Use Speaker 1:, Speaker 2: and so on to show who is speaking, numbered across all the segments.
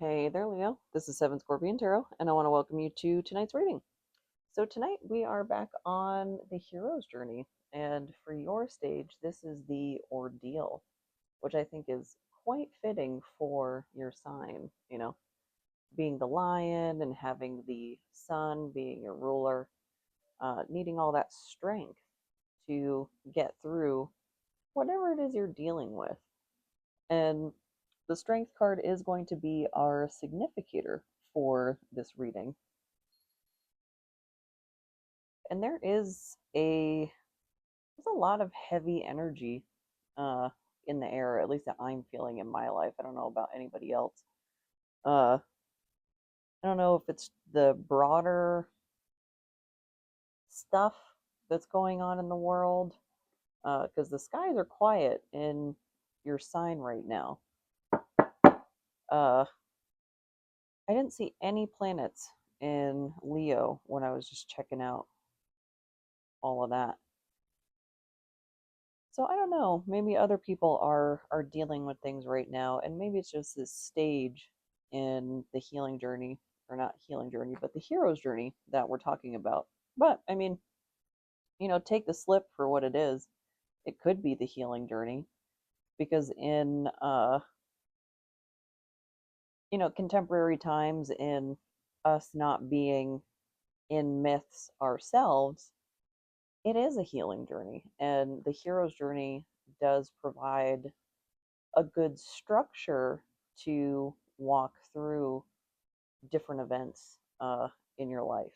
Speaker 1: Hey there, Leo. This is Seven Scorpion Tarot, and I want to welcome you to tonight's reading. So, tonight we are back on the hero's journey, and for your stage, this is the Ordeal, which I think is quite fitting for your sign. Being the lion and having the sun being your ruler, needing all that strength to get through whatever it is you're dealing with. And the strength card is going to be our significator for this reading. And there's a lot of heavy energy uh in the air, at least that I'm feeling in my life. I don't know about anybody else. Uh I don't know if it's the broader stuff that's going on in the world, because the skies are quiet in your sign right now. I didn't see any planets in Leo when I was just checking out all of that. So I don't know. Maybe other people are dealing with things right now, and maybe it's just this stage in the healing journey, or not healing journey, but the hero's journey that we're talking about. But I mean, take the slip for what it is. It could be the healing journey because in contemporary times, in us not being in myths ourselves, it is a healing journey, and the hero's journey does provide a good structure to walk through different events in your life.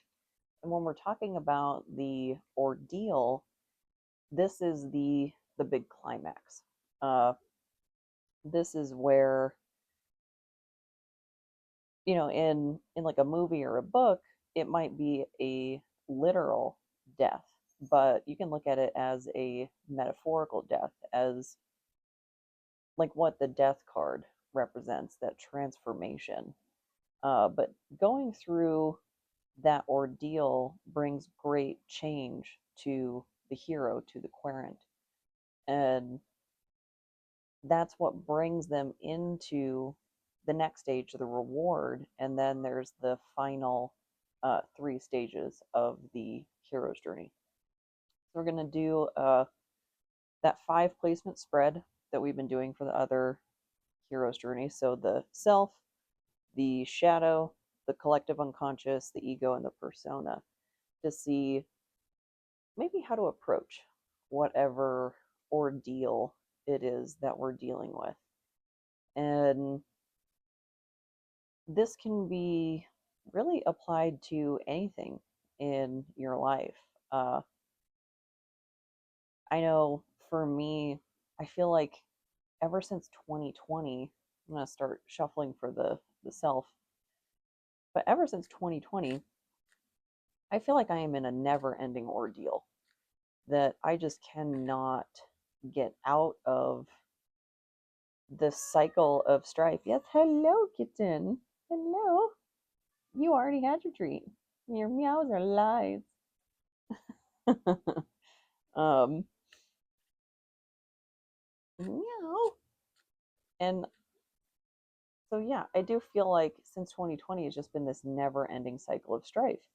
Speaker 1: And when we're talking about the ordeal, this is the big climax. Uh, this is where in like a movie or a book, it might be a literal death, but you can look at it as a metaphorical death, as like what the death card represents, that transformation. But going through that ordeal brings great change to the hero, to the querent. And that's what brings them into the next stage, the reward. And then there's the final three stages of the hero's journey. So we're going to do that 5 placement spread that we've been doing for the other hero's journey. So the self, the shadow, the collective unconscious, the ego, and the persona, to see maybe how to approach whatever ordeal it is that we're dealing with. And this can be really applied to anything in your life. Uh, I know for me, I feel like ever since 2020, I'm going to start shuffling for the self, but ever since 2020, I feel like I am in a never ending ordeal that I just cannot get out of this cycle of strife. Yes, hello, kitten. Hello. You already had your treat. Your meows are lies. um, meow. And so, yeah, I do feel like since 2020 has just been this never ending cycle of strife.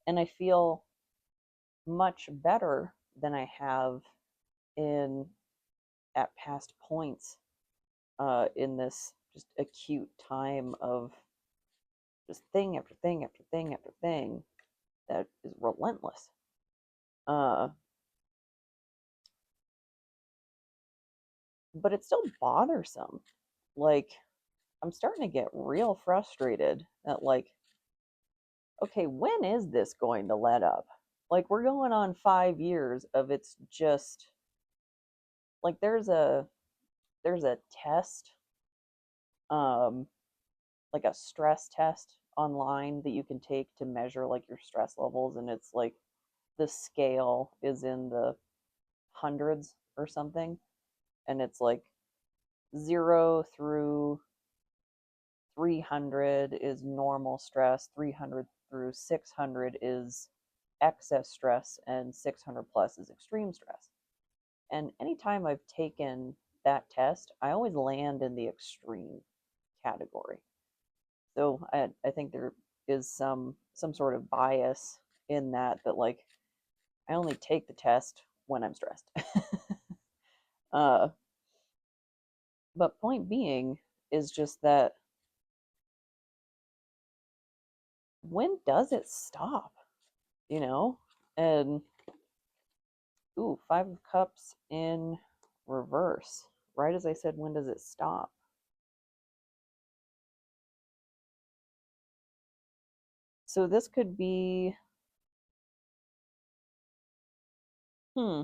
Speaker 1: And I feel much better than I have in at past points in this just acute time of just thing after thing after thing after thing that is relentless. Uh, but it's still bothersome. Like, I'm starting to get real frustrated at, like, okay, when is this going to let up? Like, we're going on 5 years of it's just like there's a test, um, like a stress test online that you can take to measure like your stress levels, and it's like the scale is in the hundreds or something, and it's like 0 through 300 is normal stress, 300 through 600 is excess stress, and 600 plus is extreme stress. And anytime I've taken that test, I always land in the extreme category. So I think there is some sort of bias in that like I only take the test when I'm stressed. uh, but point being is just that when does it stop? You know? And ooh, Five of Cups in reverse. Right as I said, when does it stop? So this could be, hmm,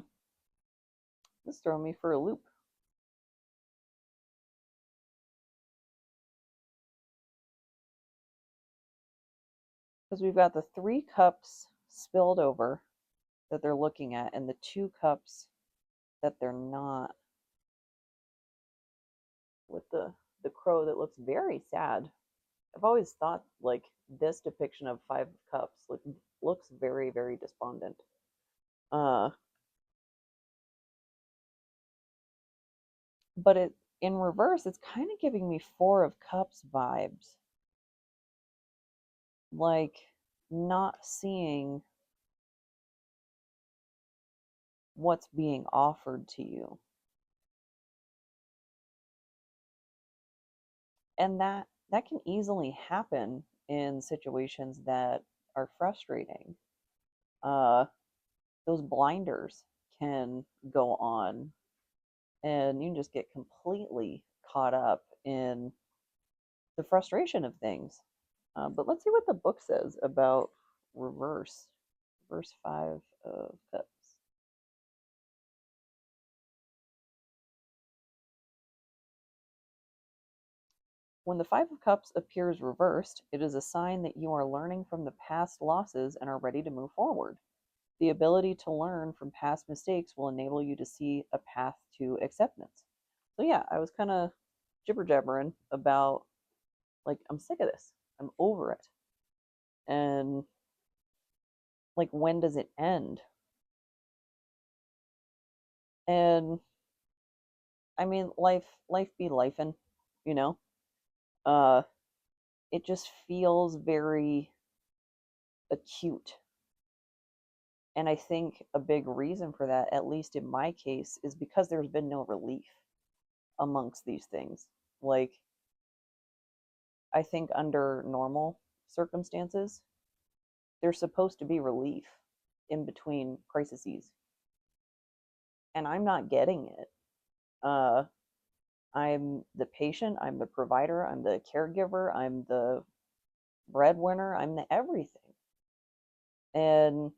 Speaker 1: this throwing me for a loop. Because we've got the Three Cups spilled over that they're looking at, and the Two Cups that they're not, with the crow that looks very sad. I've always thought like this depiction of Five of Cups looks very, very despondent. Uh, but it in reverse, it's kind of giving me Four of Cups vibes, like not seeing what's being offered to you, and that can easily happen in situations that are frustrating. Uh, those blinders can go on, and you can just get completely caught up in the frustration of things. But let's see what the book says about reverse. Reverse Five of Cups. When the Five of Cups appears reversed, it is a sign that you are learning from the past losses and are ready to move forward. The ability to learn from past mistakes will enable you to see a path to acceptance. So, yeah, I was kind of jibber jabbering about, like, I'm sick of this. I'm over it. And, like, when does it end? And, I mean, life be lifing, you know? Uh, it just feels very acute. And I think a big reason for that, at least in my case, is because there's been no relief amongst these things. Like, I think under normal circumstances, there's supposed to be relief in between crises, and I'm not getting it. Uh, I'm the patient, I'm the provider, I'm the caregiver, I'm the breadwinner, I'm the everything. And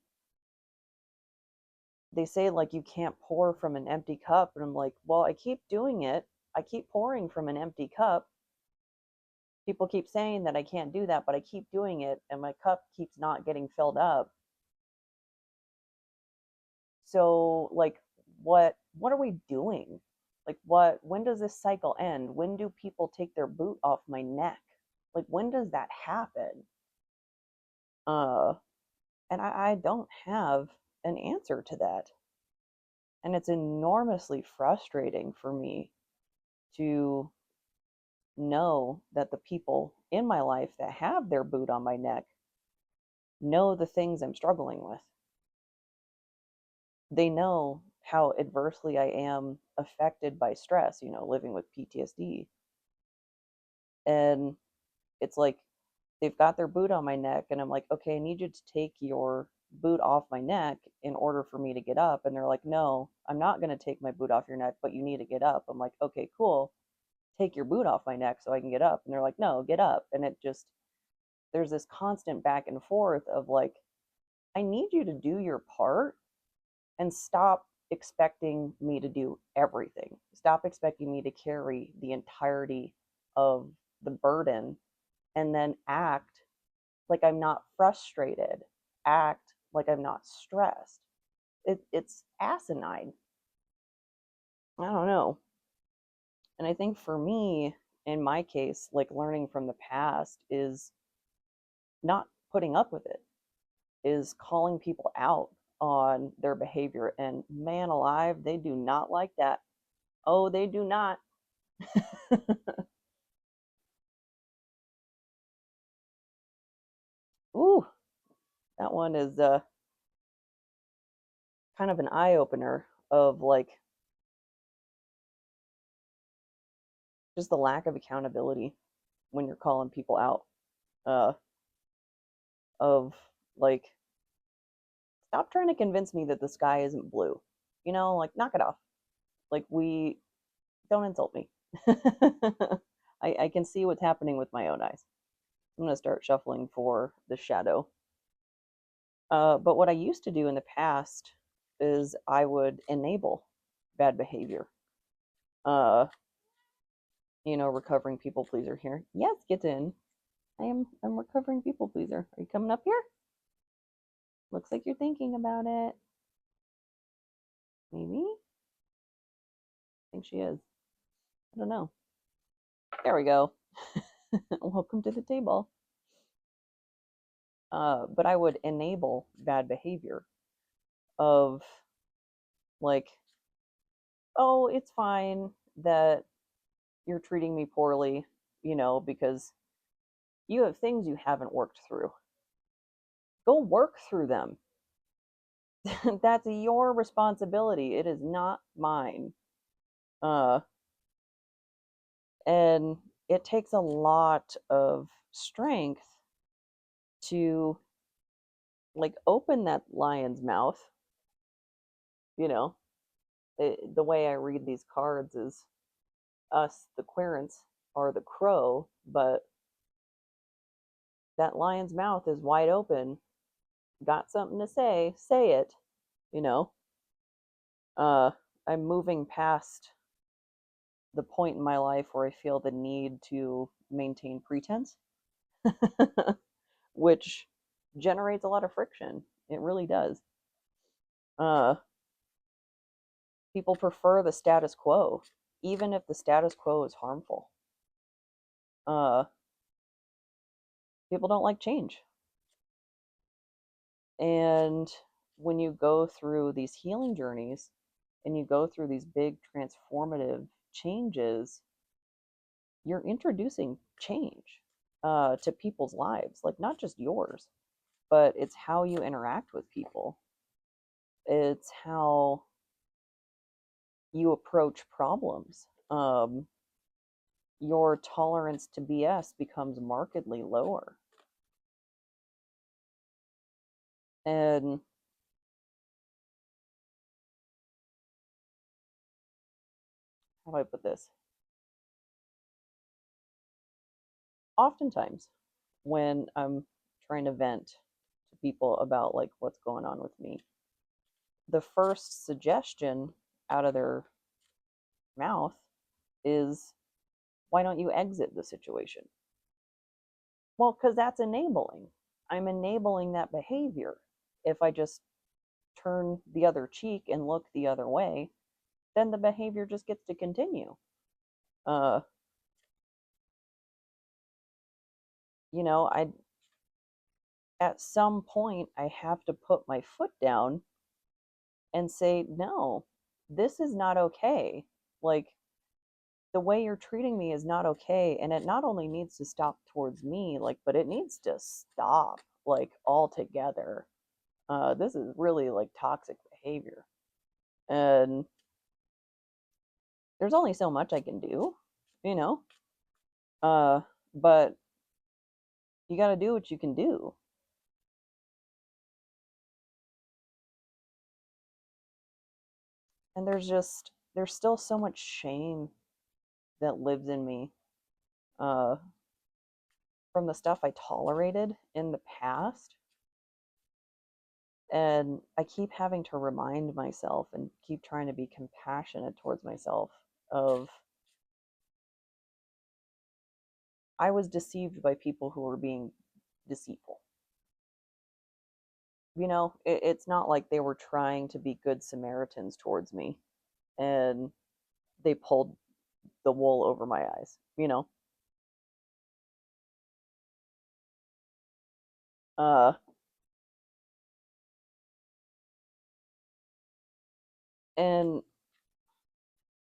Speaker 1: they say, like, you can't pour from an empty cup. And I'm like, well, I keep doing it. I keep pouring from an empty cup. People keep saying that I can't do that, but I keep doing it, and my cup keeps not getting filled up. So, like, what are we doing? Like, when does this cycle end? When do people take their boot off my neck? Like, when does that happen? Uh, and I don't have an answer to that. And it's enormously frustrating for me to know that the people in my life that have their boot on my neck know the things I'm struggling with. They know how adversely I am affected by stress, living with PTSD. And it's like they've got their boot on my neck, and I'm like, okay, I need you to take your boot off my neck in order for me to get up. And they're like, no, I'm not going to take my boot off your neck, but you need to get up. I'm like, okay, cool. Take your boot off my neck so I can get up. And they're like, no, get up. And it just, there's this constant back and forth of like, I need you to do your part and stop expecting me to do everything. Stop expecting me to carry the entirety of the burden and then act like I'm not frustrated, act like I'm not stressed. It's asinine. I don't know. And I think for me, in my case, like learning from the past is not putting up with it, is calling people out on their behavior. And man alive, they do not like that. Oh, they do not. Ooh, that one is kind of an eye opener of like just the lack of accountability when you're calling people out. Uh, of like, stop trying to convince me that the sky isn't blue. Like, knock it off. Like, we don't insult me. I can see what's happening with my own eyes. I'm gonna start shuffling for the shadow. But what I used to do in the past is I would enable bad behavior. Uh, recovering people pleaser here. Yes, get in. I'm recovering people pleaser. Are you coming up here? Looks like you're thinking about it. Maybe? I think she is. I don't know. There we go. Welcome to the table. But I would enable bad behavior of like, oh, it's fine that you're treating me poorly, because you have things you haven't worked through. Go work through them. That's your responsibility. It is not mine. Uh, and it takes a lot of strength to like open that lion's mouth. You know, the way I read these cards is us, the querents, are the crow, but that lion's mouth is wide open. Got something to say it. You know, uh, I'm moving past the point in my life where I feel the need to maintain pretense, which generates a lot of friction. It really does. Uh, People prefer the status quo, even if the status quo is harmful. Uh, People don't like change. And when you go through these healing journeys and you go through these big transformative changes, you're introducing change to people's lives, like not just yours, but it's how you interact with people. It's how you approach problems. Your tolerance to BS becomes markedly lower. And how do I put this? Oftentimes, when I'm trying to vent to people about like what's going on with me, the first suggestion out of their mouth is, why don't you exit the situation? Well, because that's enabling. I'm enabling that behavior. If I just turn the other cheek and look the other way, then the behavior just gets to continue. Uh, I at some point I have to put my foot down and say, no, this is not okay. Like, the way you're treating me is not okay. And it not only needs to stop towards me, like, but it needs to stop like altogether. This is really like toxic behavior. And there's only so much I can do, you know? Uh, but you got to do what you can do. And there's still so much shame that lives in me uh, from the stuff I tolerated in the past. And I keep having to remind myself and keep trying to be compassionate towards myself of, I was deceived by people who were being deceitful. It's not like they were trying to be good Samaritans towards me and they pulled the wool over my eyes. Uh, and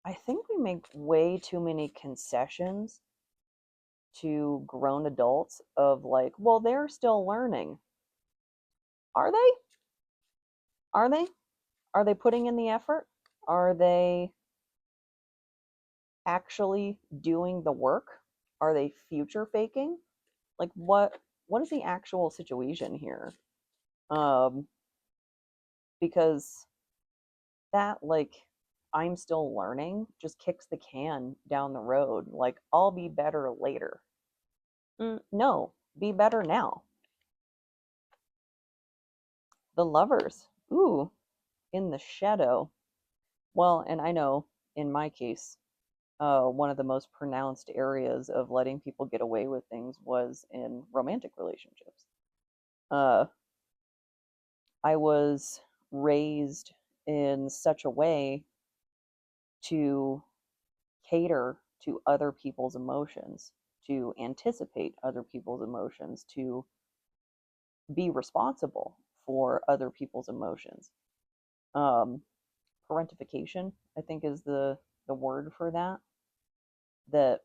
Speaker 1: I think we make way too many concessions to grown adults of like, well, they're still learning. Are they? Are they? Are they putting in the effort? Are they actually doing the work? Are they future faking? Like what is the actual situation here? Um because that like I'm still learning just kicks the can down the road. Like I'll be better later. No, be better now. The lovers. Ooh, in the shadow. Well, and I know in my case, one of the most pronounced areas of letting people get away with things was in romantic relationships. Uh, I was raised in such a way to cater to other people's emotions, to anticipate other people's emotions, to be responsible for other people's emotions. Um, Parentification, I think, is the word for that. That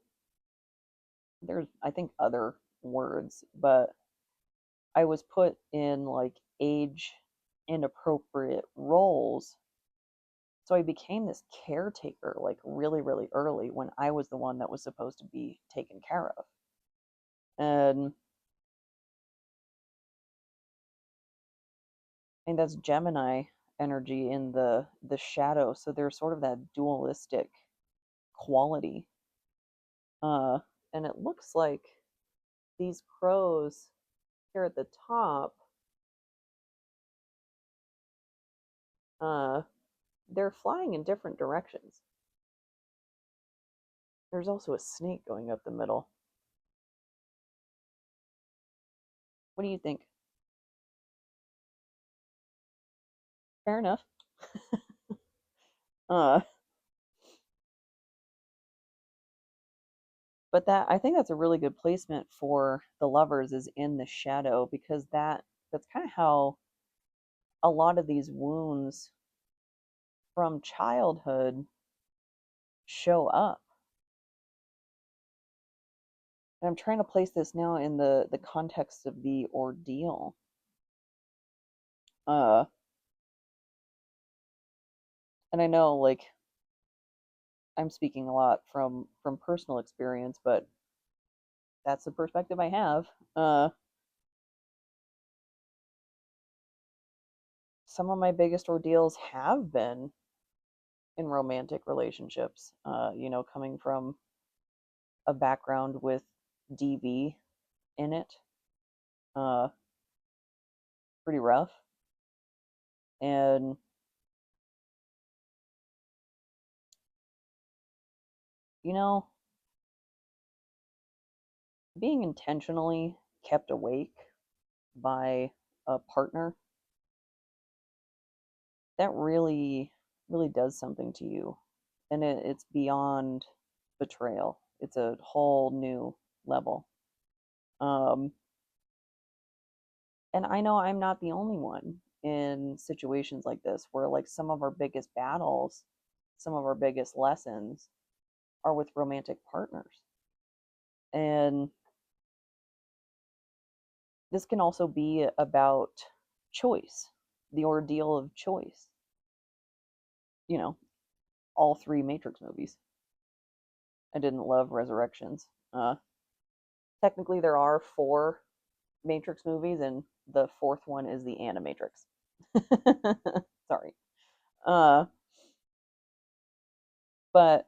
Speaker 1: there's, I think, other words, but I was put in like age inappropriate roles. So I became this caretaker like really, really early when I was the one that was supposed to be taken care of. And I think that's Gemini energy in the shadow. So there's sort of that dualistic quality. Uh, and it looks like these crows here at the top, uh, they're flying in different directions. There's also a snake going up the middle. What do you think? Fair enough. Uh, but that I think that's a really good placement for the lovers is in the shadow because that's kind of how a lot of these wounds from childhood show up. And I'm trying to place this now in the context of the ordeal. Uh, and I know like I'm speaking a lot from personal experience, but that's the perspective I have. Some of my biggest ordeals have been in romantic relationships. Coming from a background with DV in it, uh, pretty rough. And you know, being intentionally kept awake by a partner that really, really does something to you, and it's beyond betrayal. It's a whole new level. Um, and I know I'm not the only one in situations like this where like some of our biggest battles, some of our biggest lessons are with romantic partners. And this can also be about choice, the ordeal of choice. You know, all three Matrix movies. I didn't love Resurrections. Technically, there are four Matrix movies, and the fourth one is the Animatrix. Sorry. Uh, but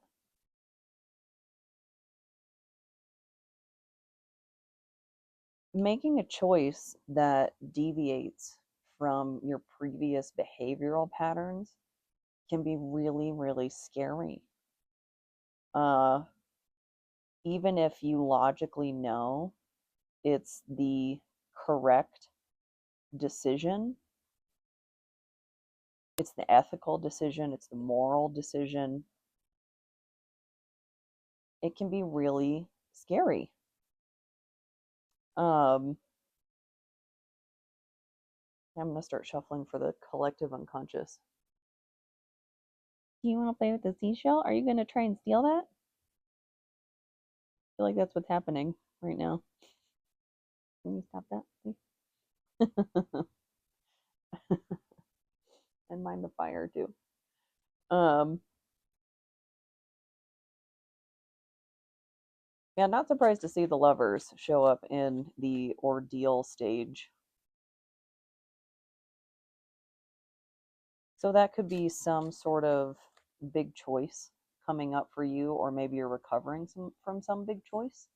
Speaker 1: making a choice that deviates from your previous behavioral patterns can be really, really scary. Uh, Even if you logically know it's the correct decision, it's the ethical decision, it's the moral decision, it can be really scary. Um, I'm going to start shuffling for the collective unconscious. Do you want to play with the seashell? Are you going to try and steal that? I feel like that's what's happening. right now. Can you stop that, please? And mind the fire too. Um, yeah, not surprised to see the lovers show up in the ordeal stage. So that could be some sort of big choice coming up for you, or maybe you're recovering from some big choice,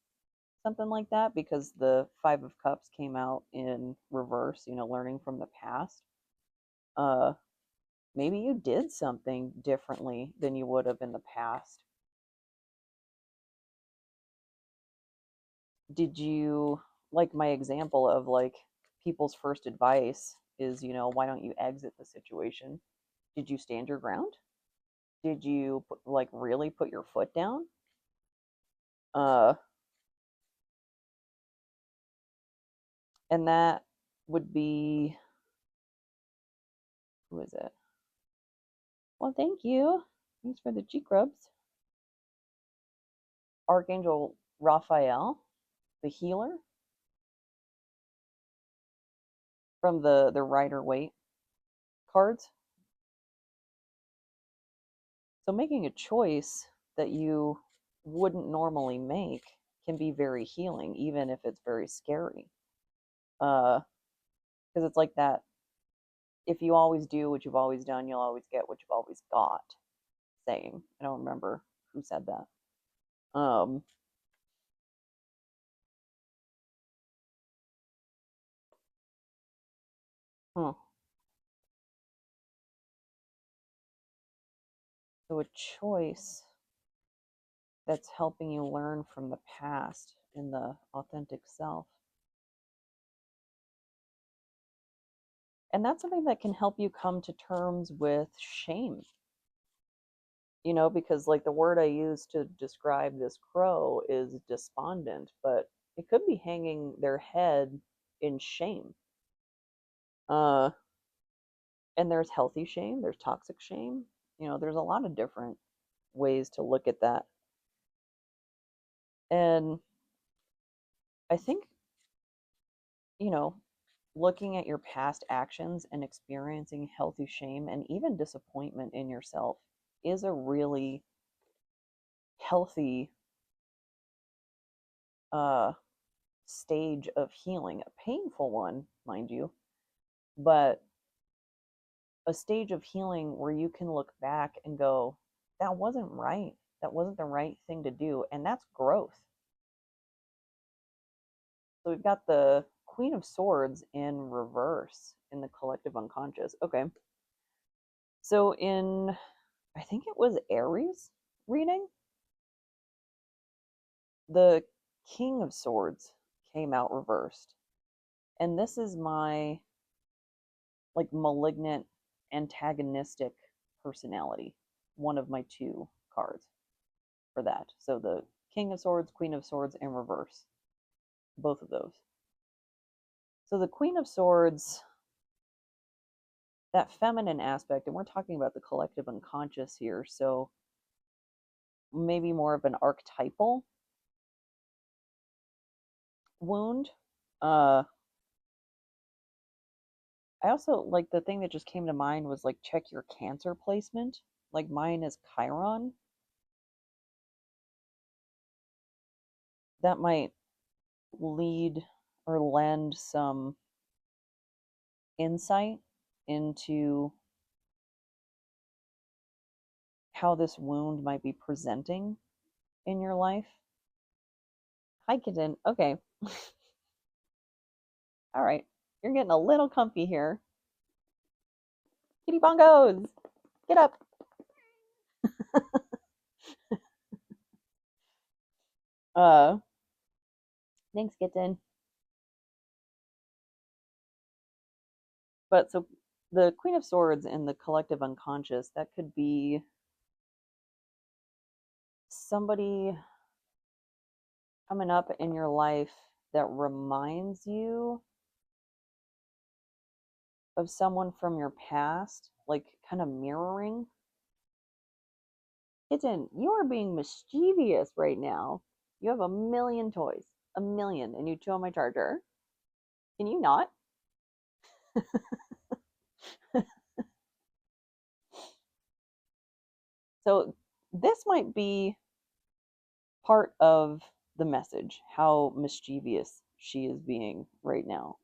Speaker 1: something like that, because the Five of Cups came out in reverse, learning from the past. Uh, Maybe you did something differently than you would have in the past. Did you, like my example of like people's first advice is, why don't you exit the situation? Did you stand your ground? Did you like really put your foot down? Uh, and that would be, who is it? Well, thank you. Thanks for the cheek rubs. Archangel Raphael, the healer from the Rider Waite cards. So making a choice that you wouldn't normally make can be very healing, even if it's very scary. Because it's like that. If you always do what you've always done, you'll always get what you've always got. Saying. I don't remember who said that. Um, huh. So a choice that's helping you learn from the past in the authentic self. And that's something that can help you come to terms with shame, because like the word I use to describe this crow is despondent, but it could be hanging their head in shame. Uh, and there's healthy shame, there's toxic shame. There's a lot of different ways to look at that. And I think, you know, looking at your past actions and experiencing healthy shame and even disappointment in yourself is a really healthy uh, stage of healing. A painful one, mind you, but a stage of healing where you can look back and go, that wasn't right. That wasn't the right thing to do. And that's growth. So we've got the Queen of Swords in reverse in the collective unconscious. Okay. So in, I think it was Aries reading, the King of Swords came out reversed. And this is my like malignant antagonistic personality, one of my two cards for that. So the King of Swords, Queen of Swords, and reverse, both of those. So the Queen of Swords, that feminine aspect, and we're talking about the collective unconscious here, so maybe more of an archetypal wound. Uh, I also like the thing that just came to mind was like check your Cancer placement. Like mine is Chiron. That might lead or lend some insight into how this wound might be presenting in your life. Hi, kitten. Okay. All right. You're getting a little comfy here. Kitty bongos, get up. Uh, Thanks, kitten. But so the Queen of Swords in the collective unconscious, that could be somebody coming up in your life that reminds you of someone from your past, like kind of mirroring. Kitten, you are being mischievous right now. You have a million toys. a million, and you chew on my charger. Can you not? So this might be part of the message, how mischievous she is being right now.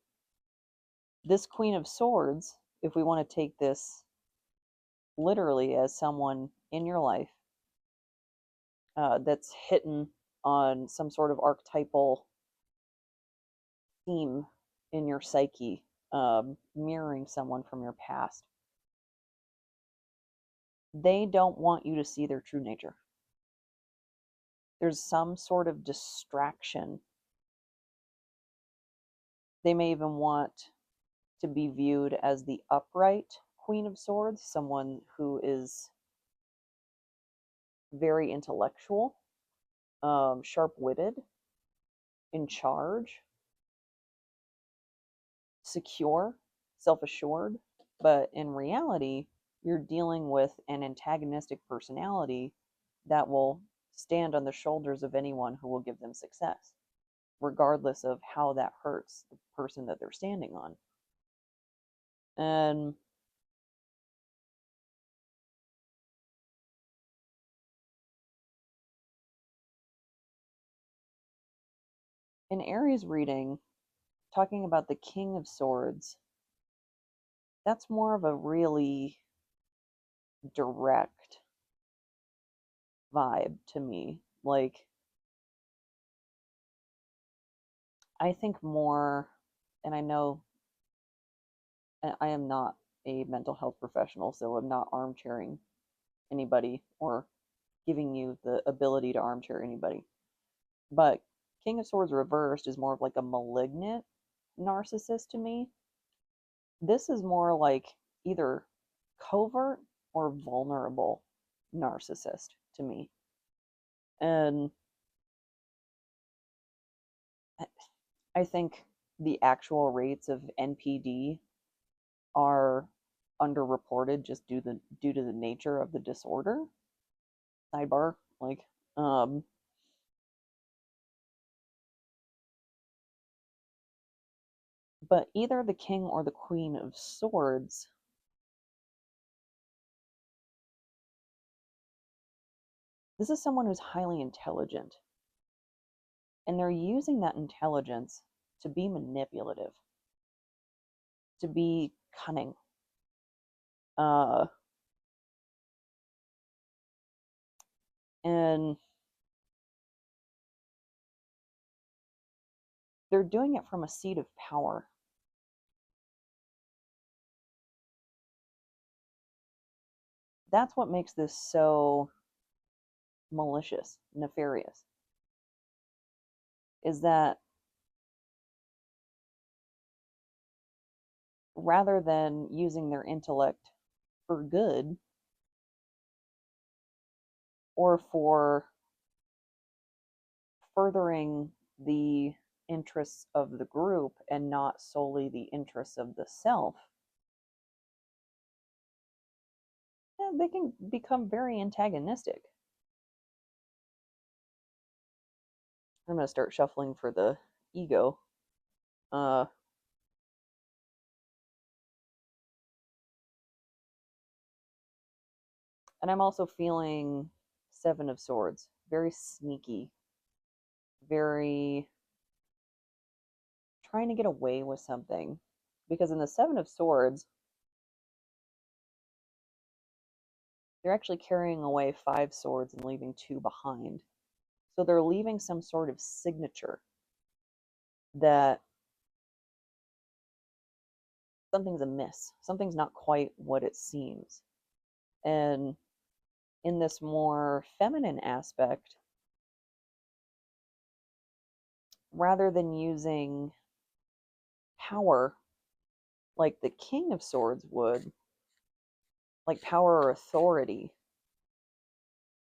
Speaker 1: This Queen of Swords, if we want to take this literally as someone in your life that's hitting on some sort of archetypal theme in your psyche, mirroring someone from your past, they don't want you to see their true nature. There's some sort of distraction. They may even want to be viewed as the upright Queen of Swords, someone who is very intellectual, sharp-witted, in charge, secure, self-assured. But in reality, you're dealing with an antagonistic personality that will stand on the shoulders of anyone who will give them success, regardless of how that hurts the person that they're standing on. And in Aries reading, talking about the King of Swords, that's more of a really direct vibe to me. Like, I think more, and I know I am not a mental health professional, so I'm not armchairing anybody or giving you the ability to armchair anybody. But King of Swords reversed is more of like a malignant narcissist to me. This is more like either covert or vulnerable narcissist to me. And I think the actual rates of NPD are underreported just due to the nature of the disorder. Sidebar, like, um, but either the King or the Queen of Swords, this is someone who's highly intelligent, and they're using that intelligence to be manipulative, to be cunning. Uh, and they're doing it from a seat of power. That's what makes this so malicious, nefarious, is that rather than using their intellect for good or for furthering the interests of the group and not solely the interests of the self, they can become very antagonistic. I'm going to start shuffling for the ego. Uh, and I'm also feeling Seven of Swords. Very sneaky. Very trying to get away with something. Because in the Seven of Swords, they're actually carrying away 5 swords and leaving 2 behind. So they're leaving some sort of signature that something's amiss. Something's not quite what it seems. And in this more feminine aspect, rather than using power like the King of Swords would, like power or authority,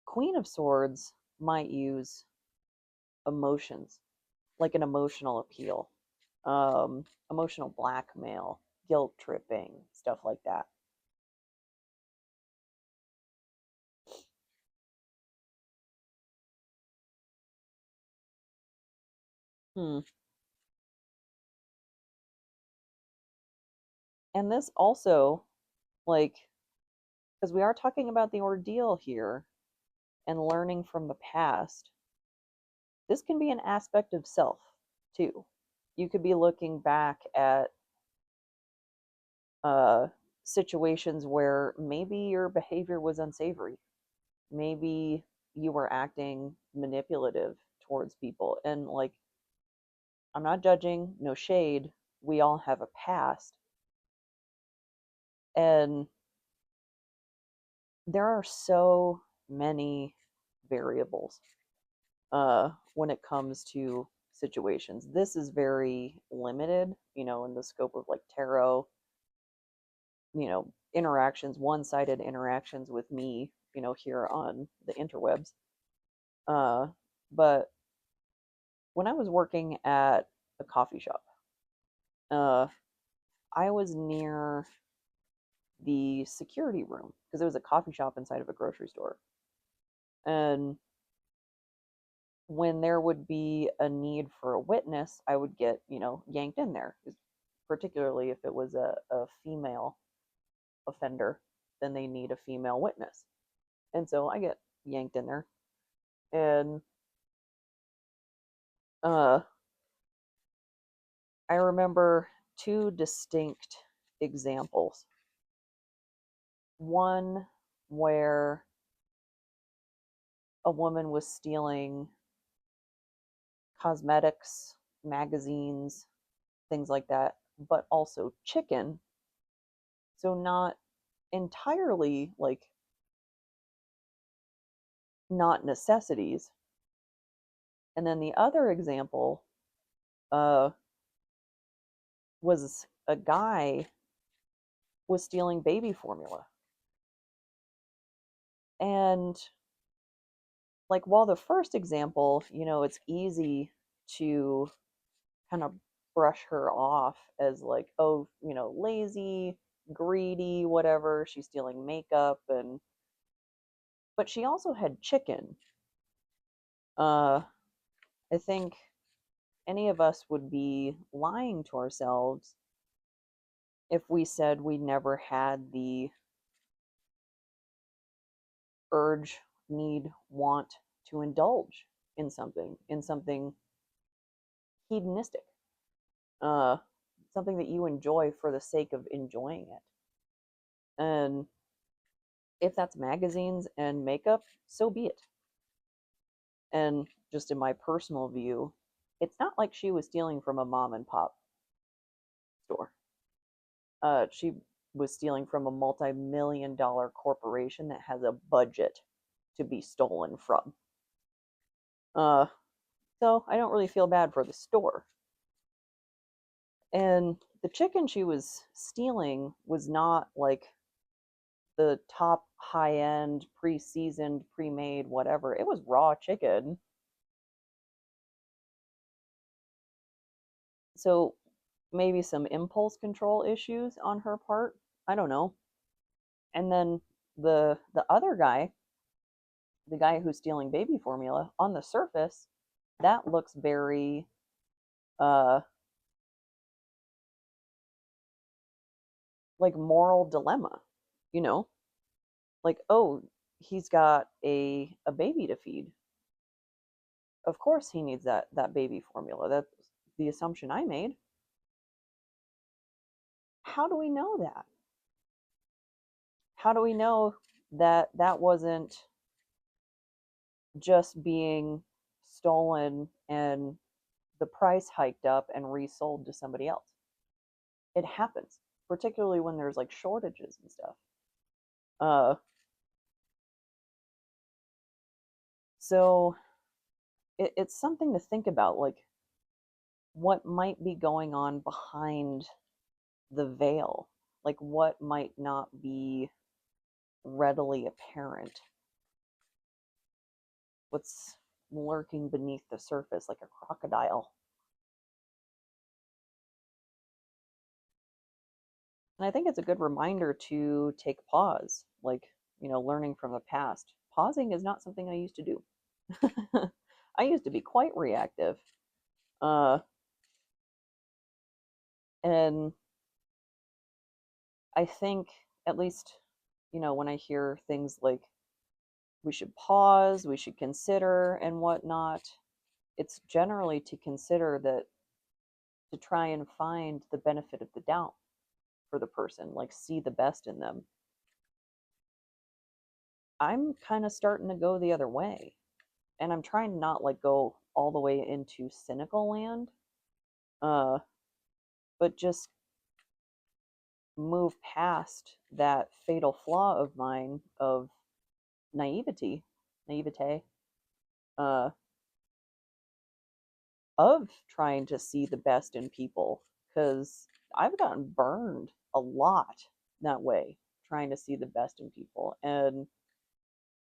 Speaker 1: Queen of Swords might use emotions, like an emotional appeal, emotional blackmail, guilt tripping, stuff like that. Hmm. And this also, like, because we are talking about the ordeal here and learning from the past, this can be an aspect of self too. You could be looking back at uh, situations where maybe your behavior was unsavory. Maybe you were acting manipulative towards people. And, like, I'm not judging, no shade. We all have a past. And there are so many variables when it comes to situations. This is very limited, in the scope of like tarot, interactions, one sided interactions with me, here on the interwebs. Uh, but when I was working at a coffee shop, uh, I was near the security room because it was a coffee shop inside of a grocery store. And when there would be a need for a witness, I would get, yanked in there, particularly if it was a female offender, then they need a female witness. And so I get yanked in there. And uh, I remember two distinct examples. One where a woman was stealing cosmetics, magazines, things like that, but also chicken. So not entirely like not necessities. And then the other example uh, was a guy was stealing baby formula. And, like, while the first example, it's easy to kind of brush her off as like, oh, lazy, greedy, whatever, she's stealing makeup, and but she also had chicken. uh I think any of us would be lying to ourselves if we said we never had the urge, need, want to indulge in something hedonistic, uh, something that you enjoy for the sake of enjoying it. And if that's magazines and makeup, so be it. And just in my personal view, it's not like she was stealing from a mom and pop store. She was stealing from a multi-million-dollar corporation that has a budget to be stolen from. Uh, so I don't really feel bad for the store. And the chicken she was stealing was not like the top high end, pre seasoned, pre made, whatever. It was raw chicken. So maybe some impulse control issues on her part. I don't know. And then the other guy, the guy who's stealing baby formula, on the surface, that looks very uh like moral dilemma, you know? Like, oh, he's got a baby to feed. Of course he needs that baby formula. That's the assumption I made. How do we know that? How do we know that that wasn't just being stolen and the price hiked up and resold to somebody else? It happens, particularly when there's like shortages and stuff. Uh, so it's something to think about, like what might be going on behind the veil, like what might not be readily apparent, what's lurking beneath the surface like a crocodile. And I think it's a good reminder to take pause, like, learning from the past. Pausing is not something I used to do. I used to be quite reactive. Uh, and I think, at least, when I hear things like we should pause, we should consider, and whatnot, it's generally to consider that, to try and find the benefit of the doubt for the person, like see the best in them. I'm kind of starting to go the other way, and I'm trying to not like go all the way into cynical land, uh, but just move past that fatal flaw of mine of naivety, naivete, uh, of trying to see the best in people, because I've gotten burned a lot that way, trying to see the best in people. And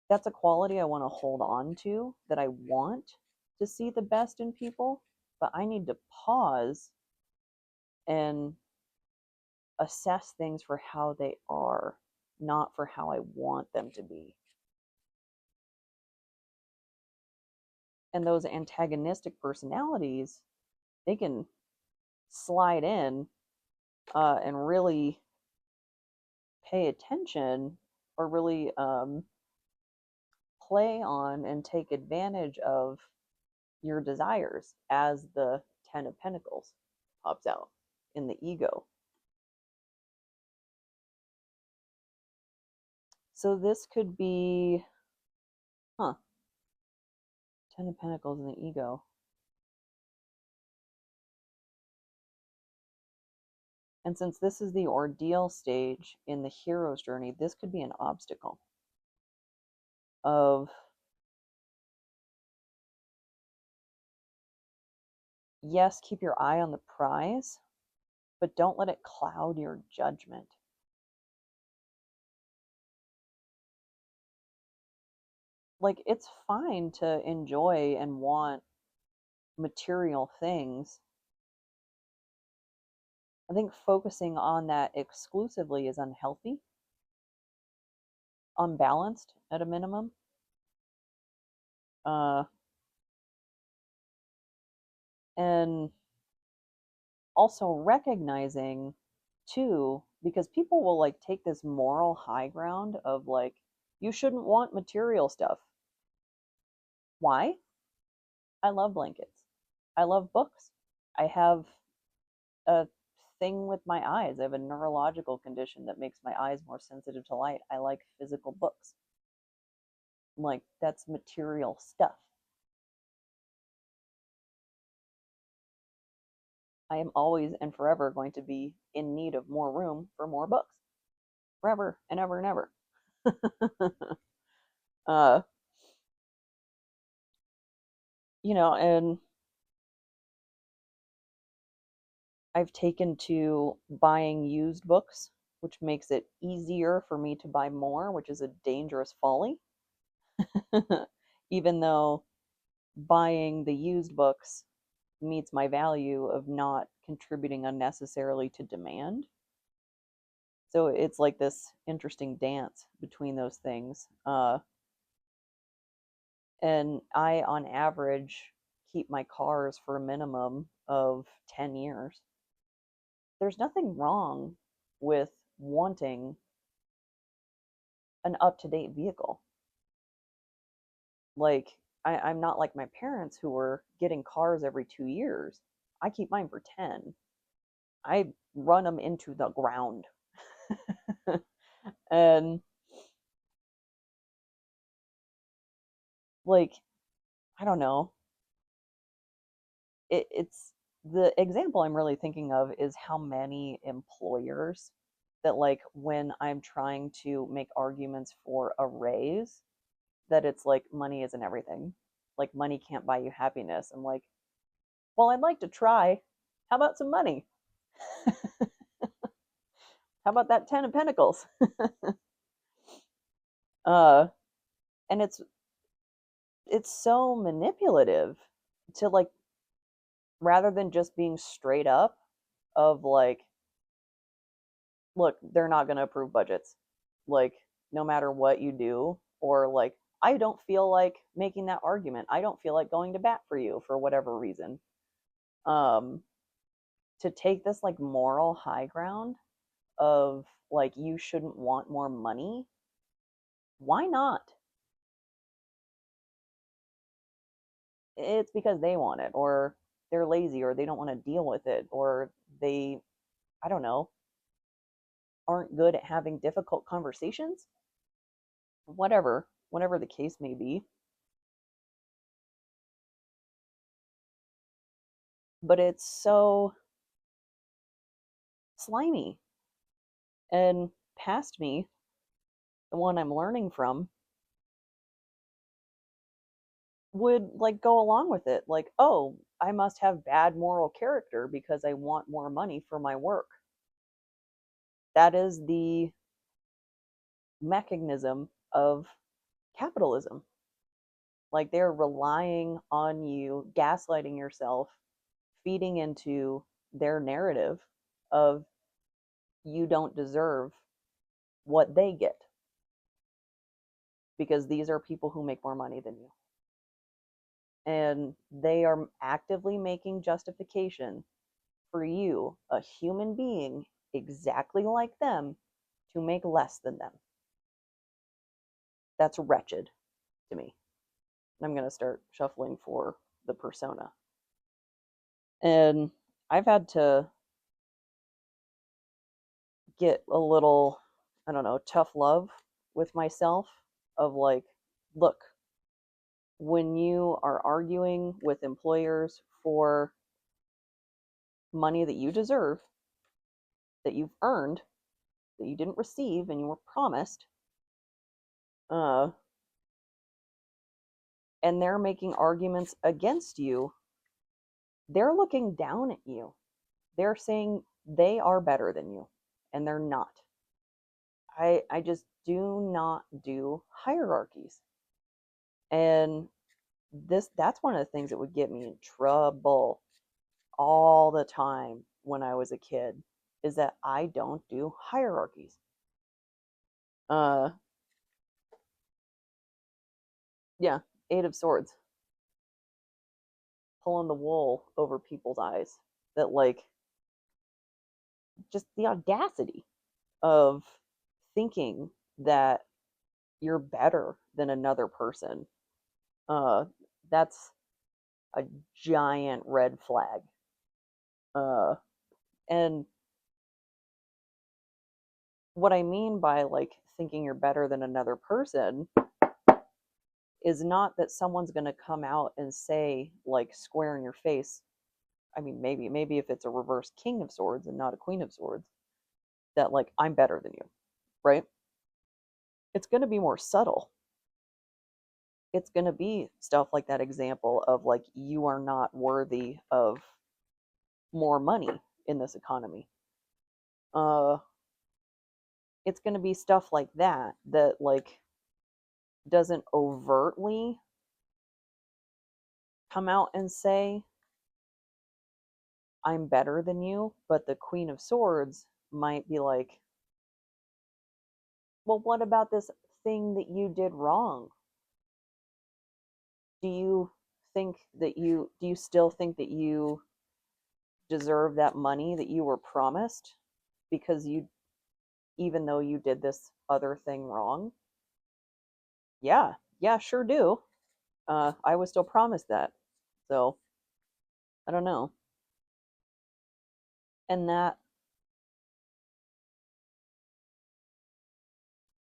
Speaker 1: that's a quality I want to hold on to, that I want to see the best in people, but I need to pause and assess things for how they are, not for how I want them to be. And those antagonistic personalities, they can slide in and really pay attention, or really play on and take advantage of your desires, as the Ten of Pentacles pops out in the ego. So this could be, huh, Ten of Pentacles in the ego. And since this is the ordeal stage in the hero's journey, this could be an obstacle of, yes, keep your eye on the prize, but don't let it cloud your judgment. Like, it's fine to enjoy and want material things. I think focusing on that exclusively is unhealthy, unbalanced at a minimum. Uh, and also recognizing, too, because people will like take this moral high ground of like, you shouldn't want material stuff. Why? I love blankets. I love books. I have a thing with my eyes. I have a neurological condition that makes my eyes more sensitive to light. I like physical books. Like, that's material stuff. I am always and forever going to be in need of more room for more books. Forever and ever and ever. uh, and I've taken to buying used books, which makes it easier for me to buy more, which is a dangerous folly. Even though buying the used books meets my value of not contributing unnecessarily to demand. So it's like this interesting dance between those things. And I, on average, keep my cars for a minimum of 10 years. There's nothing wrong with wanting an up to date vehicle. Like, I'm not like my parents who were getting cars every 2 years. I keep mine for 10. I run them into the ground. And, like, I don't know. It's the example I'm really thinking of is how many employers that, like, when I'm trying to make arguments for a raise, that it's like money isn't everything. Like, money can't buy you happiness. I'm like, well, I'd like to try. How about some money? How about that 10 of Pentacles? uh, and it's so manipulative to, like, rather than just being straight up of like, look, they're not going to approve budgets. Like, no matter what you do, or like, I don't feel like making that argument. I don't feel like going to bat for you for whatever reason. um to take this like moral high ground of like you shouldn't want more money. Why not? It's because they want it, or they're lazy, or they don't want to deal with it, or they, I don't know, aren't good at having difficult conversations. Whatever the case may be. But it's so slimy, and past me, the one I'm learning from, would like go along with it. Like, oh, I must have bad moral character because I want more money for my work. That is the mechanism of capitalism. Like they're relying on you, gaslighting yourself, feeding into their narrative of you don't deserve what they get because these are people who make more money than you. And they are actively making justification for you, a human being exactly like them, to make less than them. That's wretched to me. I'm going to start shuffling for the persona. And I've had to get a little, I don't know, tough love with myself of like, look, when you are arguing with employers for money that you deserve, that you've earned, that you didn't receive and you were promised, uh, and they're making arguments against you, they're looking down at you. They're saying they are better than you, and they're not. I just do not do hierarchies. And that's one of the things that would get me in trouble all the time when I was a kid, is that I don't do hierarchies. Uh yeah, 8 of Swords, pulling the wool over people's eyes. That like just the audacity of thinking that you're better than another person. Uh that's a giant red flag. Uh and what I mean by like thinking you're better than another person is not that someone's going to come out and say like square in your face. I mean, maybe if it's a reverse King of Swords and not a Queen of Swords, that like I'm better than you, right? It's going to be more subtle. It's going to be stuff like that example of like you are not worthy of more money in this economy. Uh it's going to be stuff like that that like doesn't overtly come out and say I'm better than you, but the Queen of Swords might be like, well, what about this thing that you did wrong? Do you still think that you deserve that money that you were promised because you, even though you did this other thing wrong? Yeah, yeah, sure do. I was still promised that. So, I don't know. And that,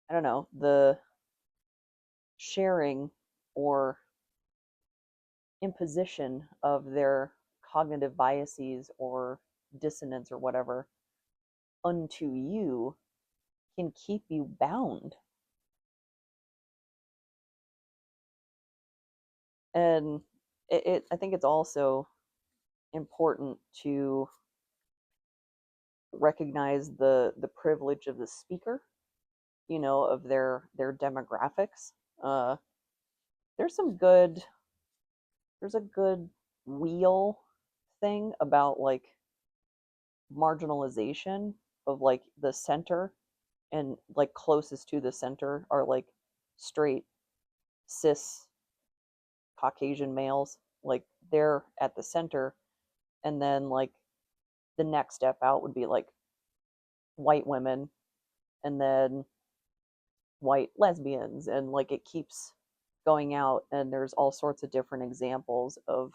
Speaker 1: I don't know, the sharing or imposition of their cognitive biases or dissonance or whatever unto you can keep you bound. And I think it's also important to recognize the privilege of the speaker, you know, of their demographics. Uh, there's some good there's a good wheel thing about like marginalization of like the center, and like closest to the center are like straight cis Caucasian males. Like they're at the center, And then like the next step out would be like white women, and then white lesbians, and like it keeps going out, and there's all sorts of different examples of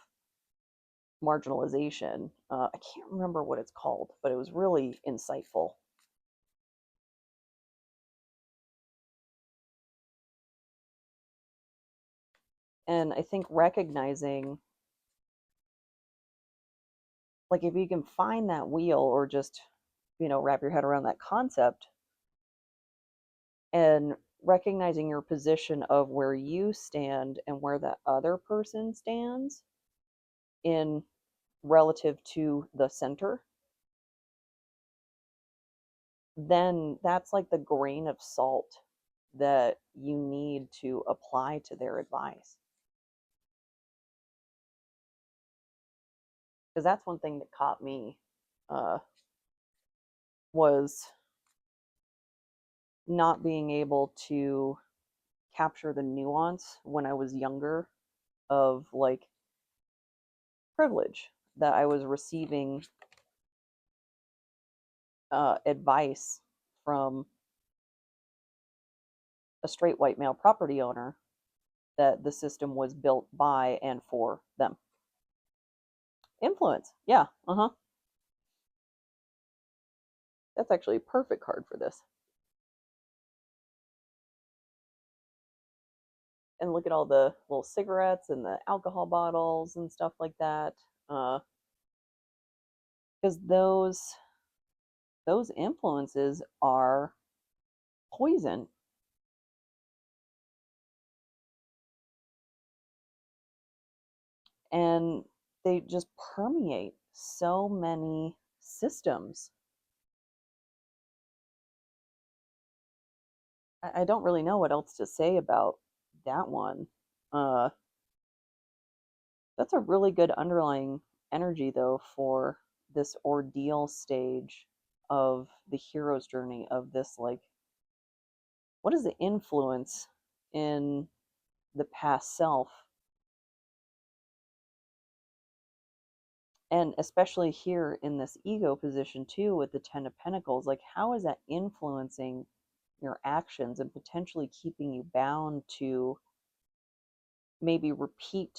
Speaker 1: marginalization. I can't remember what it's called, but it was really insightful. And I think recognizing, like, if you can find that wheel or just, wrap your head around that concept and recognizing your position of where you stand and where that other person stands in relative to the center, then that's like the grain of salt that you need to apply to their advice. Because that's one thing that caught me, uh, was not being able to capture the nuance when I was younger of like privilege, that I was receiving advice from a straight white male property owner that the system was built by and for them. Influence, yeah, that's actually a perfect card for this. And look at all the little cigarettes and the alcohol bottles and stuff like that, because those influences are poison, and they just permeate so many systems. I don't really know what else to say about that one. Uh, that's a really good underlying energy, though, for this ordeal stage of the hero's journey of this, like, what is the influence in the past self? And especially here in this ego position, too, with the Ten of Pentacles, like, how is that influencing your actions and potentially keeping you bound to maybe repeat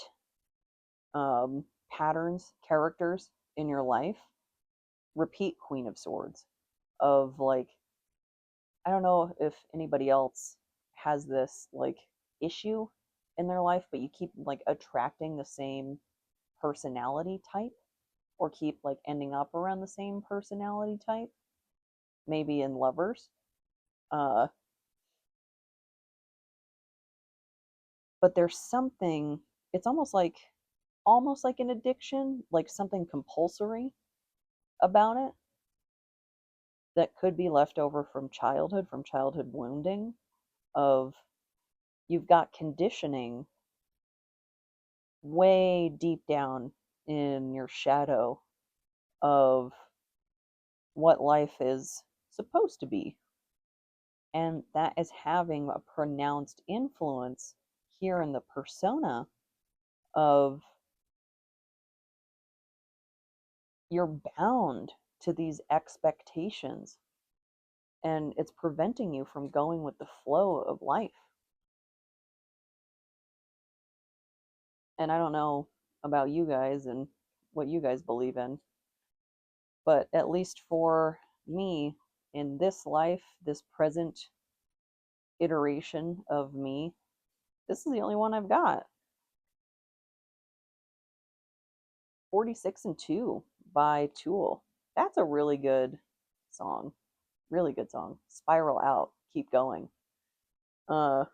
Speaker 1: patterns, characters in your life? Repeat Queen of Swords, of like, I don't know if anybody else has this like issue in their life, but you keep like attracting the same personality type, or keep like ending up around the same personality type, maybe in lovers. Uh, but there's something, it's almost like an addiction, like something compulsory about it, that could be left over from childhood wounding, of you've got conditioning way deep down in your shadow of what life is supposed to be. And that is having a pronounced influence here in the persona of, you're bound to these expectations, and it's preventing you from going with the flow of life. And I don't know about you guys and what you guys believe in, but at least for me, in this life, this present iteration of me, this is the only one I've got. 46 and 2 by Tool. That's a really good song. Really good song. Spiral Out. Keep going. Uh,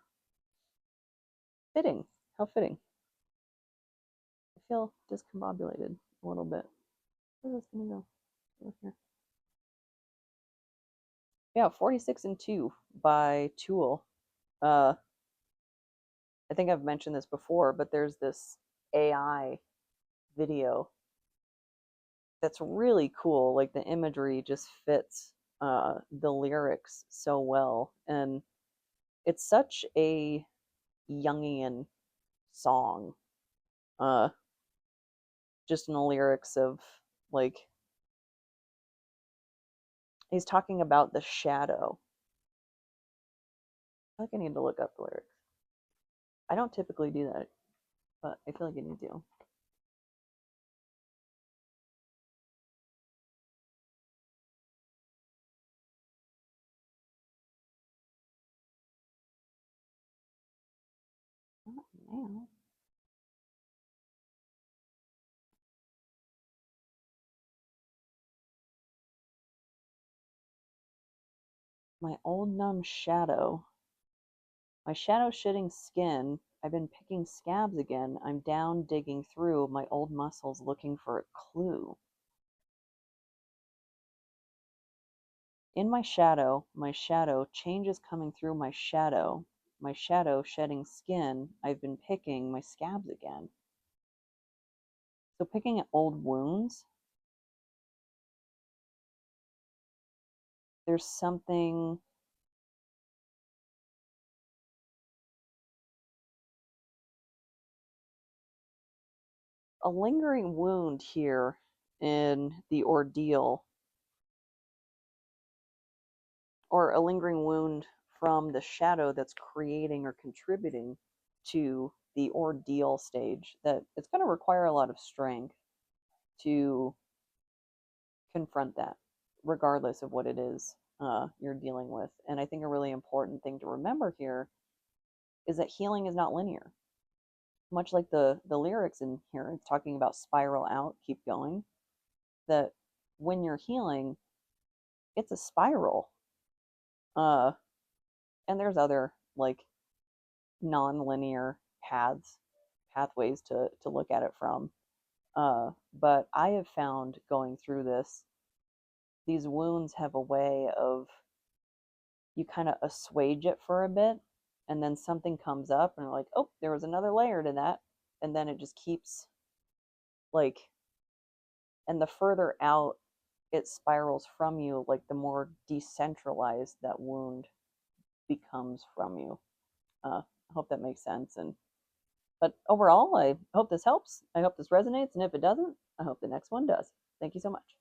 Speaker 1: Fitting. How fitting. I feel discombobulated a little bit. Where's this gonna go? Over here. Yeah, 46 and 2 by Tool. Uh, I think I've mentioned this before, but there's this AI video that's really cool. Like, the imagery just fits the lyrics so well, and it's such a Jungian song. Uh, just in the lyrics of Like, he's talking about the shadow. I feel like I need to look up the lyrics. I don't typically do that, but I feel like I need to. Not now. My old numb shadow. My shadow shitting skin. I've been picking scabs again. I'm down digging through my old muscles looking for a clue. In my shadow, change is coming through my shadow shedding skin. I've been picking my scabs again. So picking at old wounds, there's something a lingering wound here in the ordeal, or a lingering wound from the shadow that's creating or contributing to the ordeal stage, that it's going to require a lot of strength to confront that, regardless of what it is you're dealing with. And I think a really important thing to remember here is that healing is not linear. Much like the lyrics in here, it's talking about spiral out, keep going. That when you're healing, it's a spiral. Uh, and there's other like non-linear pathways to look at it from. But I have found going through this, these wounds have a way of, you kind of assuage it for a bit, and then something comes up and you're like, oh, there was another layer to that. And then it just keeps like, and the further out it spirals from you, like the more decentralized that wound becomes from you. I hope that makes sense. And but overall, I hope this helps. I hope this resonates. And if it doesn't, I hope the next one does. Thank you so much.